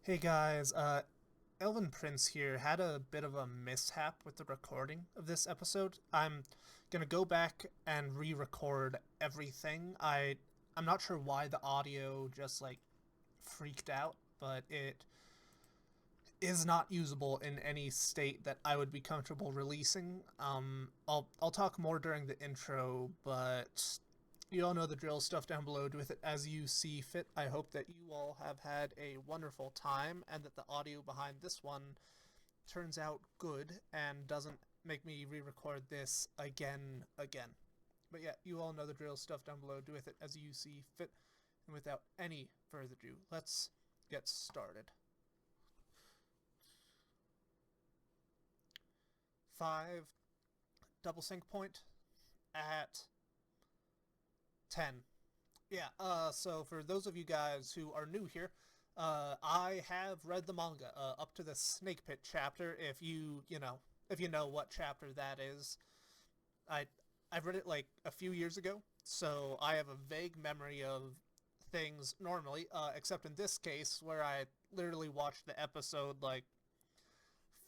Hey guys, Elvin Prince here had a bit of a mishap with the recording of this episode. I'm gonna go back and re-record everything. I'm not sure why the audio just like freaked out, but it is not usable in any state that I would be comfortable releasing. I'll talk more during the intro, but you all know the drill. Stuff down below. Do with it as you see fit. I hope that you all have had a wonderful time and that the audio behind this one turns out good and doesn't make me re-record this again. But yeah, you all know the drill. Stuff down below. Do with it as you see fit. And without any further ado, let's get started. 5 double sync point at 10. Yeah, so for those of you guys who are new here, I have read the manga up to the Snake Pit chapter. If you know what chapter that is, I I've read it like a few years ago, so I have a vague memory of things normally, except in this case where I literally watched the episode like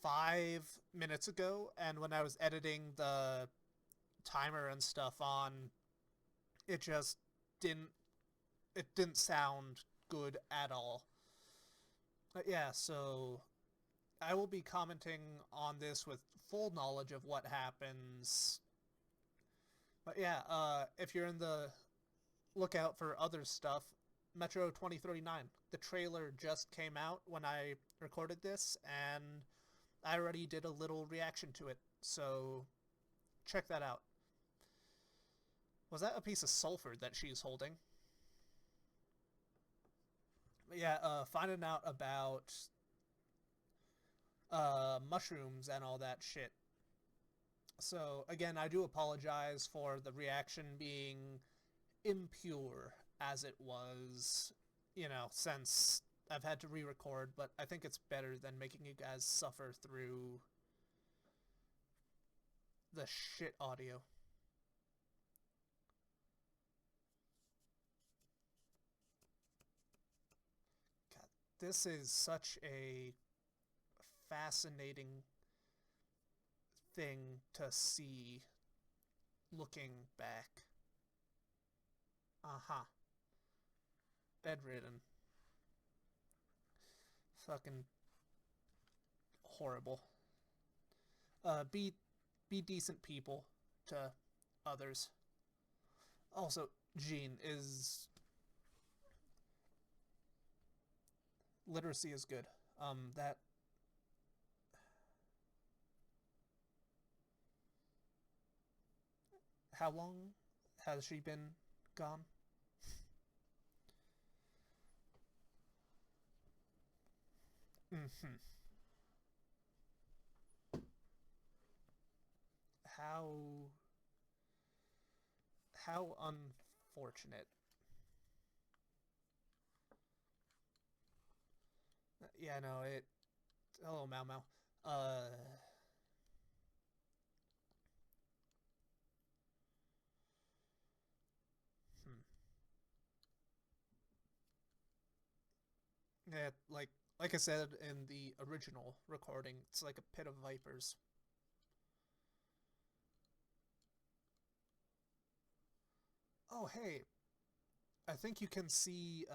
5 minutes ago, and when I was editing the timer and stuff on, it just didn't it didn't sound good at all. Yeah, so I will be commenting on this with full knowledge of what happens. But yeah, if you're in the lookout for other stuff, Metro 2039. The trailer just came out when I recorded this, and I already did a little reaction to it, so check that out. Was that a piece of sulfur that she's holding? But yeah, finding out about mushrooms and all that shit. So again, I do apologize for the reaction being impure as it was, since I've had to re-record, but I think it's better than making you guys suffer through the shit audio. God, this is such a fascinating thing to see looking back. Uh-huh. Bedridden. Fucking horrible. Be decent people to others. Also, Jean is literacy is good. That How long has she been gone? Mm-hmm. How how unfortunate. Yeah, no, it. Hello, Mau Mau. Uh, hmm. Yeah, like I said in the original recording, it's like a pit of vipers. Oh, hey, I think you can see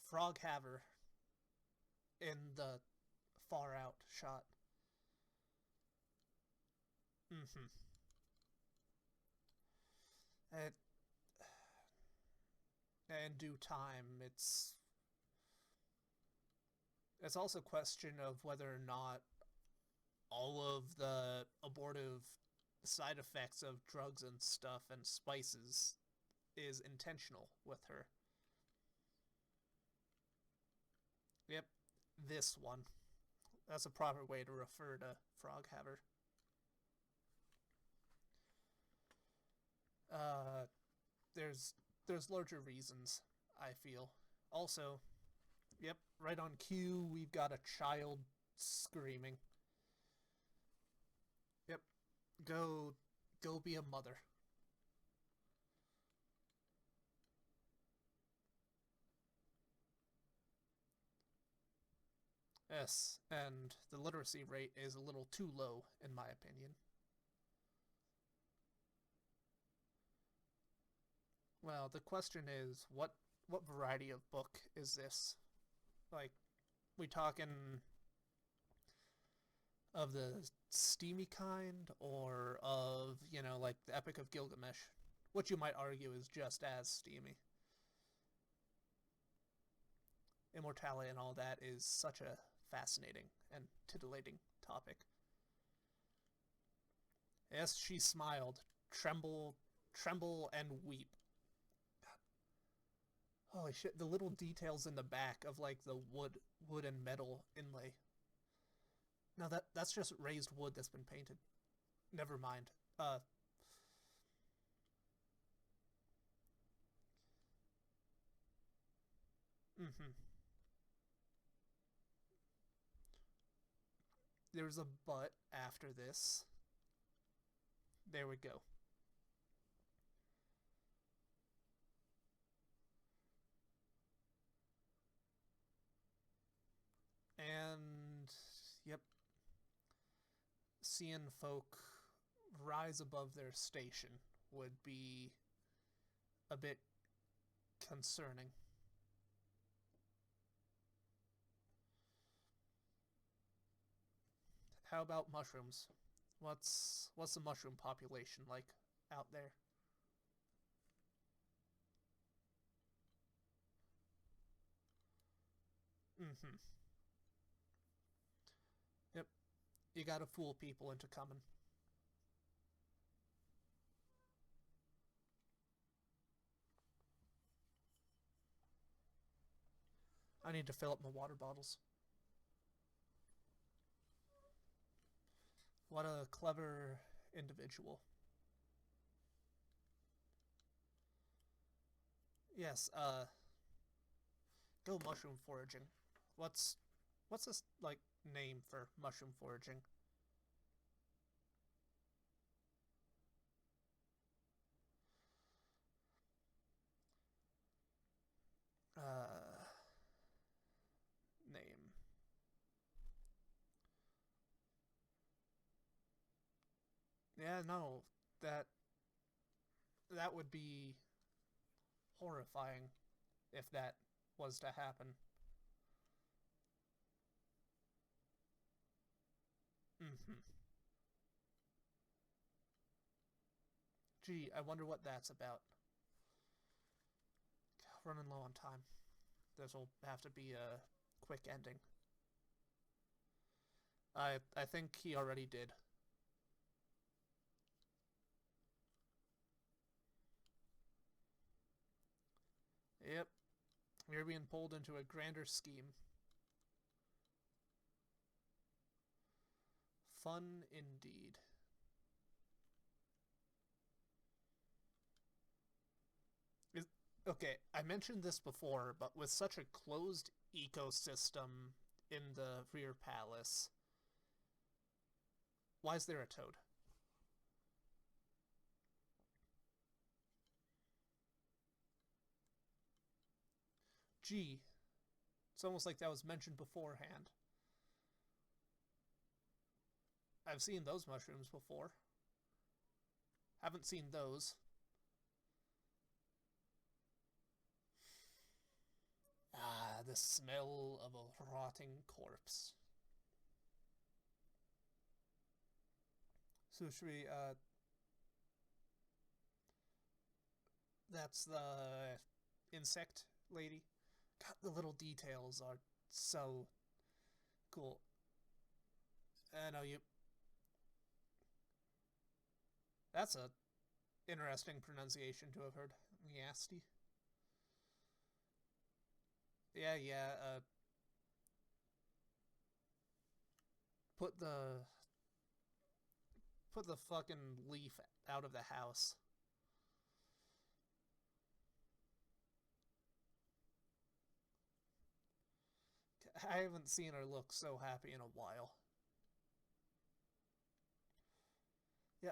Frog Haver in the far out shot. Mm-hmm. It, in due time, it's also a question of whether or not all of the abortive side effects of drugs and stuff and spices is intentional with her. Yep, this one. That's a proper way to refer to Froghaver. Uh, there's larger reasons, I feel. Also, yep, right on cue, we've got a child screaming. Yep, go, go be a mother. Yes, and the literacy rate is a little too low, in my opinion. Well, the question is, what variety of book is this? Like, we talking of the steamy kind, or of, like the Epic of Gilgamesh, which you might argue is just as steamy. Immortality and all that is such a fascinating and titillating topic. Yes, she smiled. Tremble, tremble, and weep. Holy shit, the little details in the back of like the wood and metal inlay. No, that's just raised wood that's been painted. Never mind. Mm-hmm. There's a but after this. There we go. And yep, seeing folk rise above their station would be a bit concerning. How about mushrooms? What's the mushroom population like out there? Mm-hmm. Yep. You gotta fool people into coming. I need to fill up my water bottles. What a clever individual. Yes, go mushroom foraging. What's what's this like name for mushroom foraging? Uh Name. Yeah, no. That that would be horrifying if that was to happen. Mhm. Gee, I wonder what that's about. Running low on time. This will have to be a quick ending. I think he already did. Yep, we're being pulled into a grander scheme. Fun indeed. Is, okay, I mentioned this before, but with such a closed ecosystem in the rear palace, why is there a toad? Gee, it's almost like that was mentioned beforehand. I've seen those mushrooms before. Haven't seen those. Ah, the smell of a rotting corpse. So should we, that's the insect lady. God, the little details are so cool. I know you. That's a interesting pronunciation to have heard. Miasti. Yeah, yeah. Put the put the fucking leaf out of the house. I haven't seen her look so happy in a while. Yeah,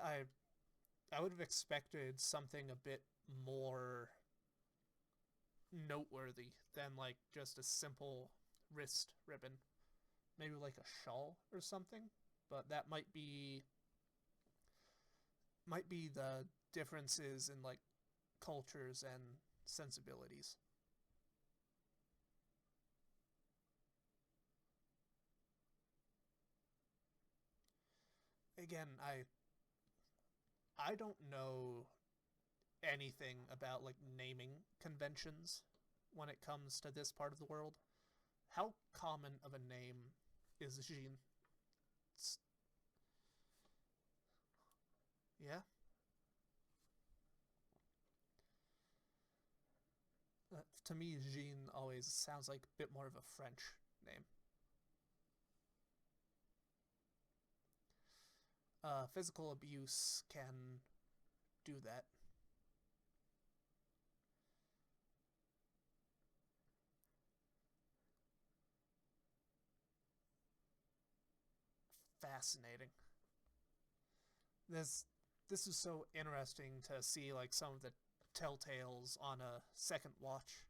I would have expected something a bit more noteworthy than like just a simple wrist ribbon. maybe like a shawl or something, but that might be the differences in like cultures and sensibilities. Again, I don't know anything about like naming conventions when it comes to this part of the world. How common of a name is Jean? Yeah. To me, Jean always sounds like a bit more of a French name. Physical abuse can do that. Fascinating. This this is so interesting to see like some of the telltales on a second watch.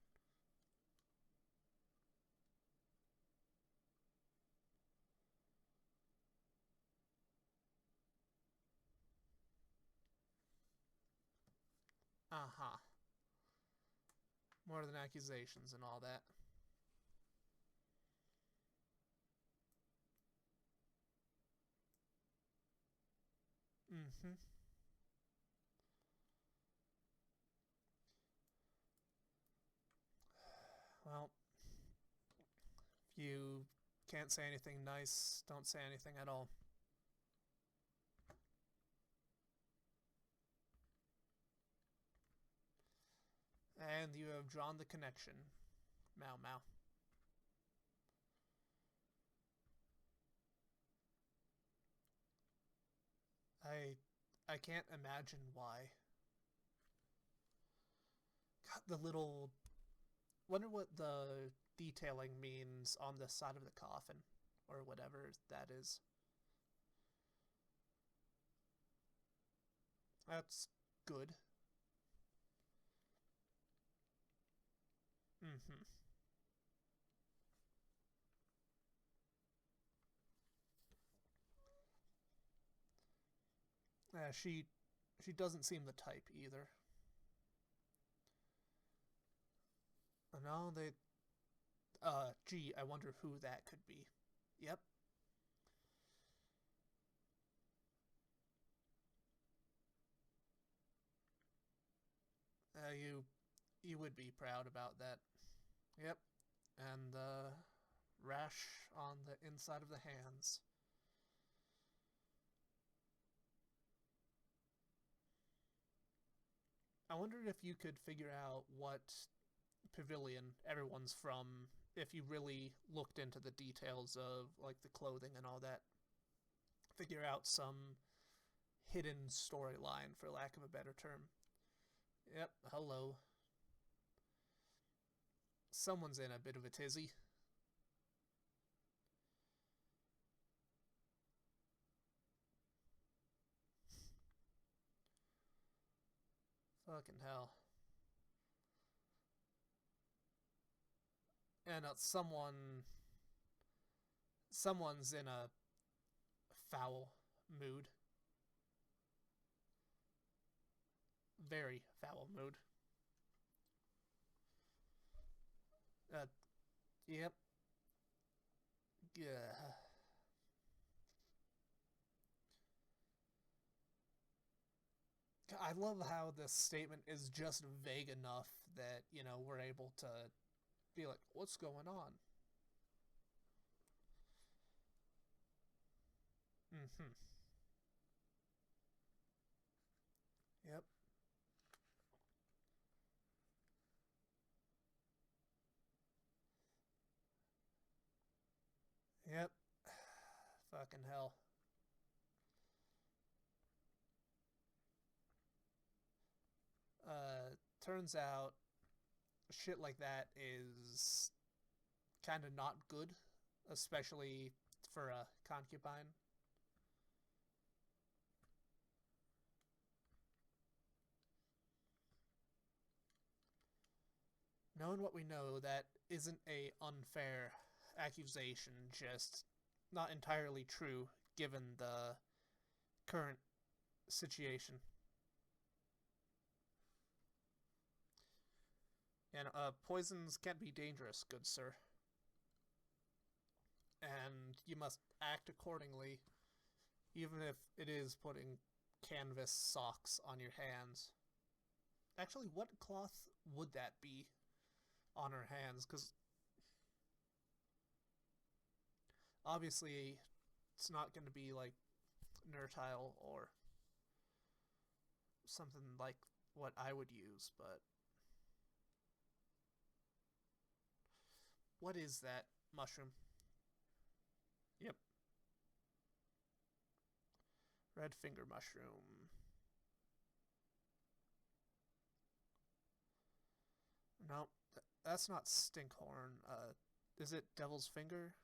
Uh huh. More than accusations and all that. Mm hmm. Well, if you can't say anything nice, don't say anything at all. And you have drawn the connection. Mau Mau. I I can't imagine why. God, the little wonder what the detailing means on the side of the coffin or whatever that is. That's good. Mm-hmm. She doesn't seem the type either. No, they gee, I wonder who that could be. Yep. You would be proud about that. Yep. And the rash on the inside of the hands. I wondered if you could figure out what pavilion everyone's from if you really looked into the details of like the clothing and all that. Figure out some hidden storyline for lack of a better term. Yep, hello. Someone's in a bit of a tizzy. Fucking hell. And someone's in a foul mood. Very foul mood. Uh, yep. Yeah. I love how this statement is just vague enough that, we're able to be like, what's going on? Mm hmm. Yep. Yep. Fucking hell. Turns out shit like that is kind of not good, especially for a concubine. Knowing what we know, that isn't a unfair accusation. Just not entirely true given the current situation. And poisons can be dangerous, good sir, and you must act accordingly, even if it is putting canvas socks on your hands. Actually, what cloth would that be on her hands? Because obviously, it's not going to be like Nertile or something like what I would use, but what is that mushroom? Yep, red finger mushroom. No, that's not stinkhorn. Is it devil's finger?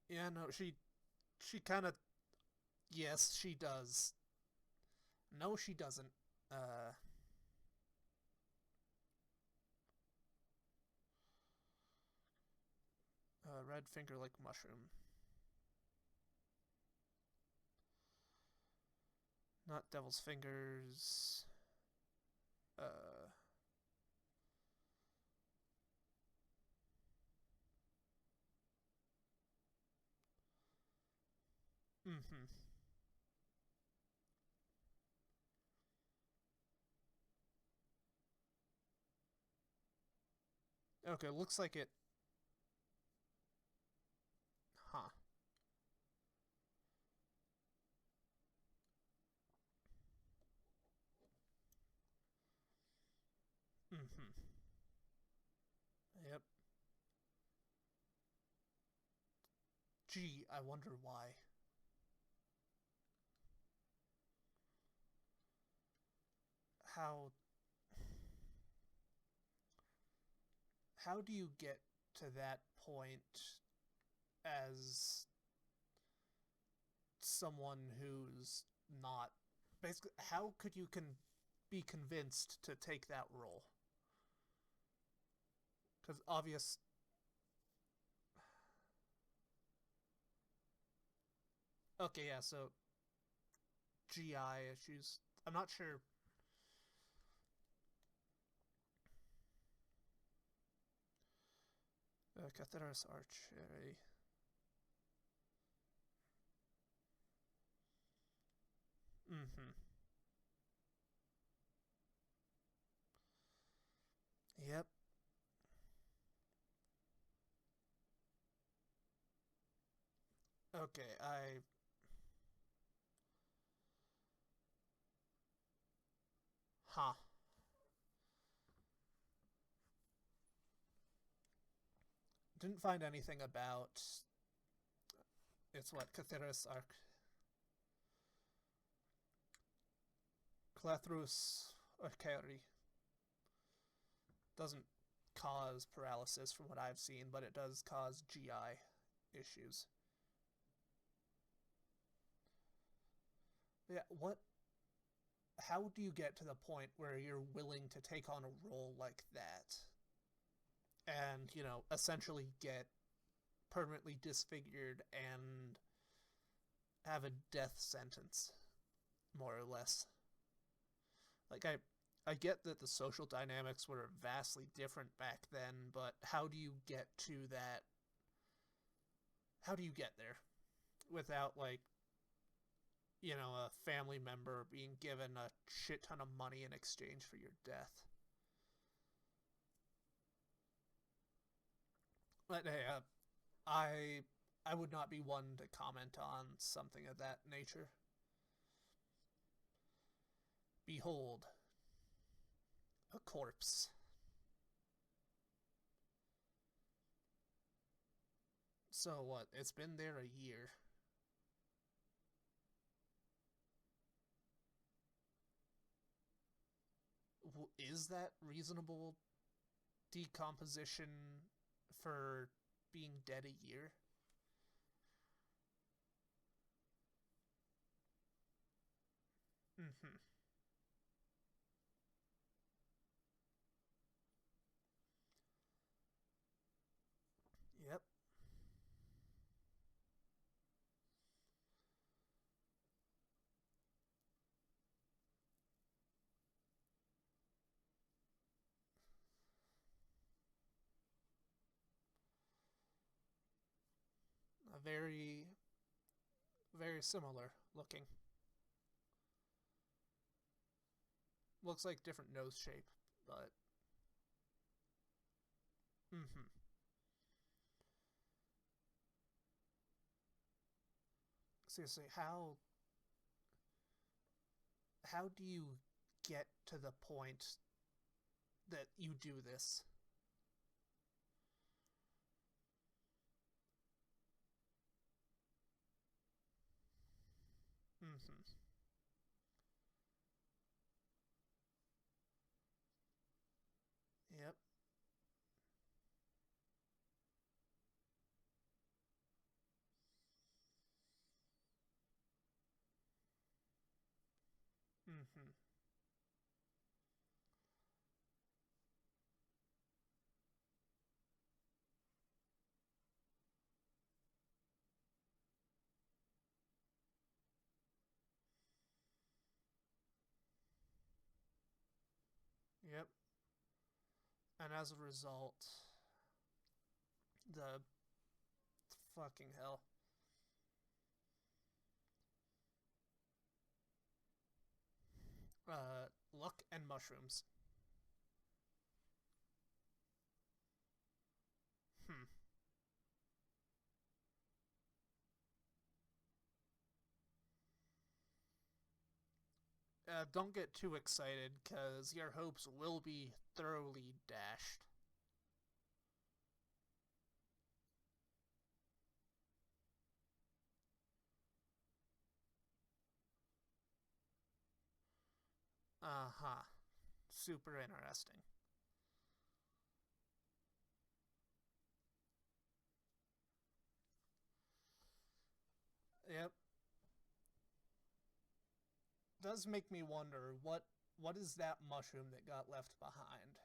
Yeah, no, she kind of, yes, she does. No, she doesn't. Uh, red finger like mushroom. Not devil's fingers. Uh, mm-hmm. Okay, looks like it. Huh. Mm-hmm. Yep. Gee, I wonder why. How how do you get to that point as someone who's not basically how could you be convinced to take that role? Cuz obvious. Okay, yeah, so GI issues. I'm not sure. Catheterus archery. Mm-hmm. Yep. Okay, I. Huh. Didn't find anything about. It's what? Catheterus arch. Clethrus archery. Doesn't cause paralysis from what I've seen, but it does cause GI issues. Yeah, what. How do you get to the point where you're willing to take on a role like that? And, essentially get permanently disfigured and have a death sentence, more or less. Like I get that the social dynamics were vastly different back then, but how do you get to that? How do you get there without like a family member being given a shit ton of money in exchange for your death? But hey, I I would not be one to comment on something of that nature. Behold, a corpse. So what? It's been there a year. Is that reasonable decomposition for being dead a year? Mm-hmm. very, very similar looking. Looks like different nose shape, but mm-hmm. Seriously, how do you get to the point that you do this? Mm-hmm. Yep. Mm-hmm. Yep. And as a result, the fucking hell. Luck and mushrooms. Hmm. Don't get too excited, because your hopes will be thoroughly dashed. Uh huh. Super interesting. Yep. Does make me wonder what is that mushroom that got left behind.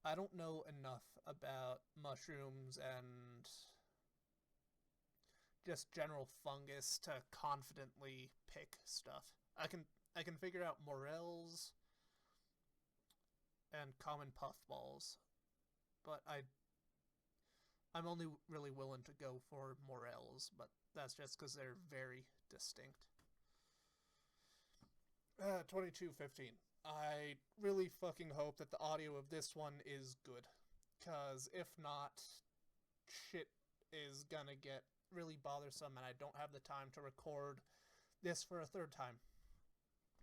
I don't know enough about mushrooms and just general fungus to confidently pick stuff. I can figure out morels and common puffballs, but I'm only really willing to go for morels, but that's just because they're very distinct. 2215. I really fucking hope that the audio of this one is good, because if not, shit is gonna get really bothersome, and I don't have the time to record this for a third time.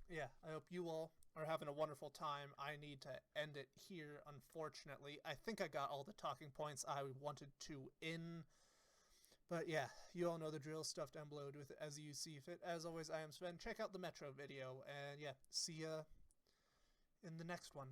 Yeah, I hope you all are having a wonderful time. I need to end it here, unfortunately. I think I got all the talking points I wanted to in. But yeah, you all know the drill. Stuff down below. Do with it as you see fit. As always, I am Sven. Check out the Metro video. And yeah, see ya in the next one.